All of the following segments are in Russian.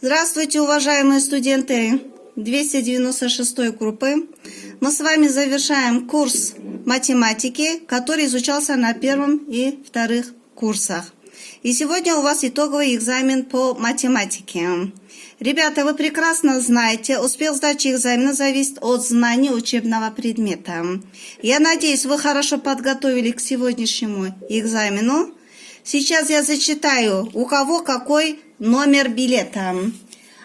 Здравствуйте, уважаемые студенты 296 группы. Мы с вами завершаем курс математики, который изучался на первом и вторых курсах. И сегодня у вас итоговый экзамен по математике. Ребята, вы прекрасно знаете, успех сдачи экзамена зависит от знаний учебного предмета. Я надеюсь, вы хорошо подготовили к сегодняшнему экзамену. Сейчас я зачитаю, у кого какой номер билета.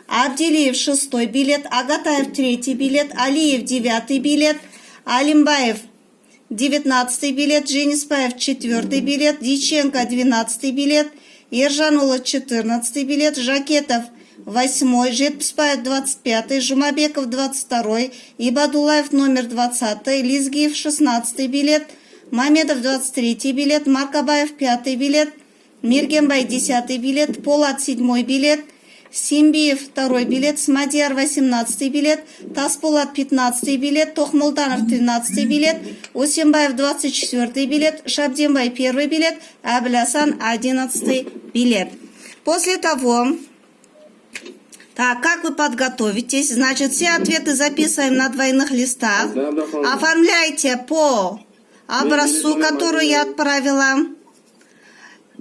Абдилиев 6-й билет, Агатаев 3-й билет, Алиев 9-й билет, Алимбаев 19-й билет, Джениспаев 4-й билет, Диченко 12-й билет, Ержанулов 14-й билет, Жакетов 8-й, Жетпспаев 25-й, Жумабеков 22-й, Ибадулаев номер 20-й, Лизгиев 16-й билет, Мамедов 23-й билет, Маркабаев 5-й билет, Миргенбай 10-й билет, Полат 7-й билет, Симбиев 2-й билет, Смадьяр 18-й билет, Таспулат 15-й билет, Тохмулданов 13-й билет, Усимбаев 24-й билет, Шабдинбай 1-й билет, Аблясан 11-й билет. После того, так, как вы подготовитесь? Значит, все ответы записываем на двойных листах. Оформляйте по образцу, который я отправила.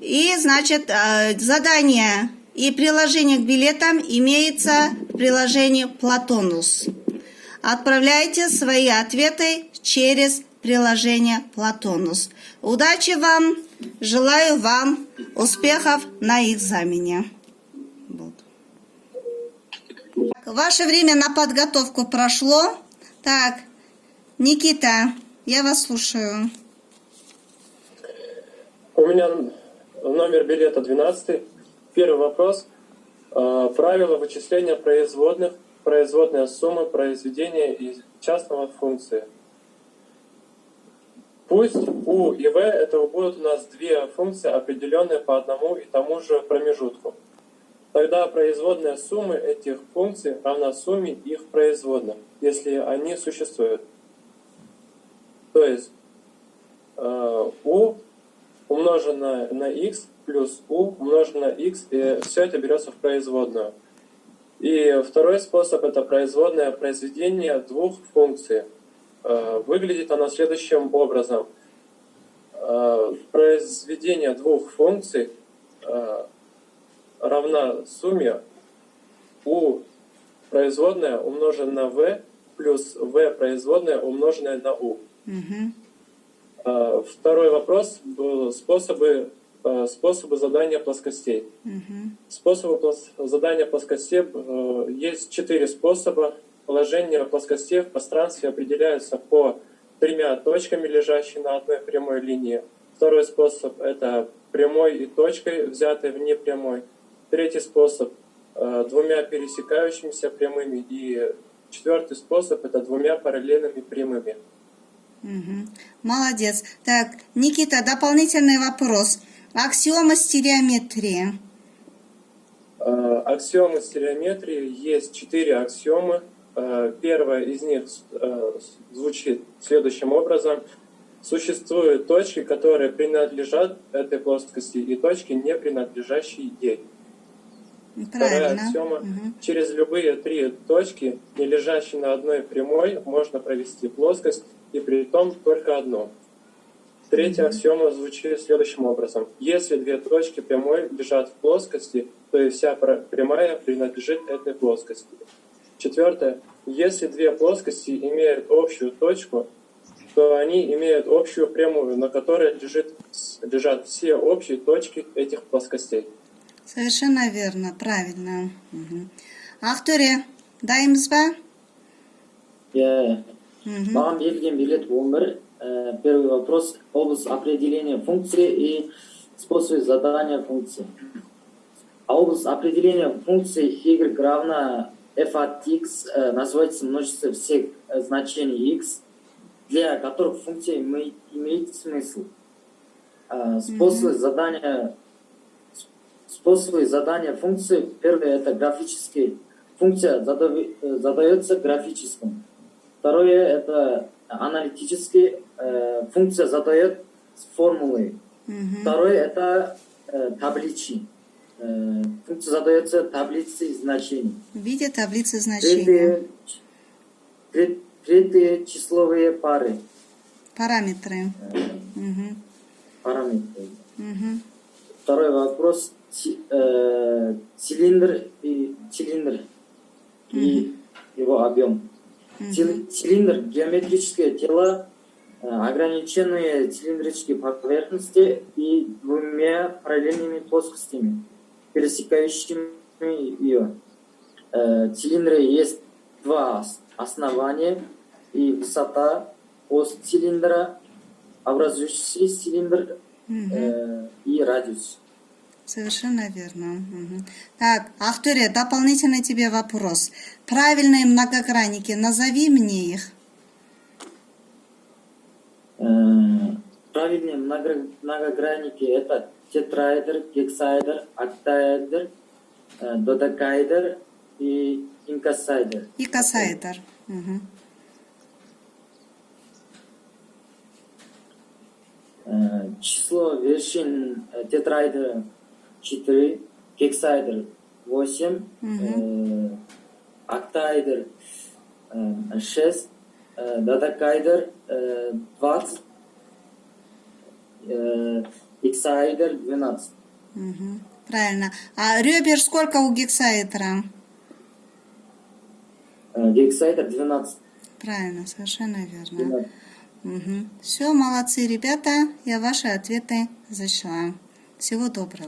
И, значит, задание и приложение к билетам имеется в приложении Платонус. Отправляйте свои ответы через приложение Платонус. Удачи вам! Желаю вам успехов на экзамене. Ваше время на подготовку прошло. Так, Никита, я вас слушаю. У меня номер билета 12. Первый вопрос. Правила вычисления производных, производная суммы произведения и частного функции. Пусть U и V это будут у нас две функции, определенные по одному и тому же промежутку. Тогда производная суммы этих функций равна сумме их производных, если они существуют. То есть U умноженное на x плюс u умноженное на x, и все это берется в производную. И второй способ — это производное произведение двух функций. Выглядит оно следующим образом. Произведение двух функций равна сумме u производная умноженная на v плюс v производная умноженная на u. Второй вопрос был способы задания плоскостей. Способы задания плоскостей есть 4 способа. Положение плоскостей в пространстве определяется по тремя точками, лежащими на одной прямой линии. Второй способ — это прямой и точкой, взятой вне прямой. Третий способ — двумя пересекающимися прямыми. И четвертый способ — это двумя параллельными прямыми. Молодец. Так, Никита, дополнительный вопрос. Аксиома стереометрии. Аксиомы стереометрии есть 4 аксиомы. Первая из них звучит следующим образом. Существуют точки, которые принадлежат этой плоскости, и точки, не принадлежащие ей. Вторая аксиома. Через любые 3 точки, не лежащие на одной прямой, можно провести плоскость, и при том только одну. Третья аксиома звучит следующим образом. Если 2 точки прямой лежат в плоскости, то и вся прямая принадлежит этой плоскости. Четвертое. Если 2 плоскости имеют общую точку, то они имеют общую прямую, на которой лежат все общие точки этих плоскостей. Совершенно верно, правильно. Авторе, дайымыз ба? Вам берген билет 11. Первый вопрос. Область определения функции и способы задания функции. Область определения функции y равна f от x называется множество всех значений x, для которых функция имеет смысл. Способы задания функции. Первое — это графические. Функция задается графическим. Второе — это аналитические. Функция задает формулы. Второе — это табличи. функция задается таблицей значений. В виде таблицы значений. Третье числовые пары. Параметры. Мгм. Параметры. Мгм. Второй вопрос. Цилиндр и его объем. Цилиндр — геометрическое тело, ограниченные цилиндрические поверхности и двумя параллельными плоскостями, пересекающими ее. Цилиндра есть два основания и высота ос цилиндра, образующий цилиндр и радиус. Совершенно верно. Мгм. Так, Ахтуре, дополнительный тебе вопрос. Правильные многогранники, назови мне их. Правильные многогранники — это тетраэдр, гексаэдр, октаэдр, додекаэдр и инкасаэдр. И косаэдр. Мгм. Число вершин тетраэдра 4, гексаэдр 8, октаэдр 6, додекаэдр 20, гексаэдр 12. Мгм. Правильно. А ребер сколько у гексаэдра? Гексаэдр 12. Правильно, совершенно верно. 12. Все, молодцы, ребята. Я ваши ответы зачла. Всего доброго.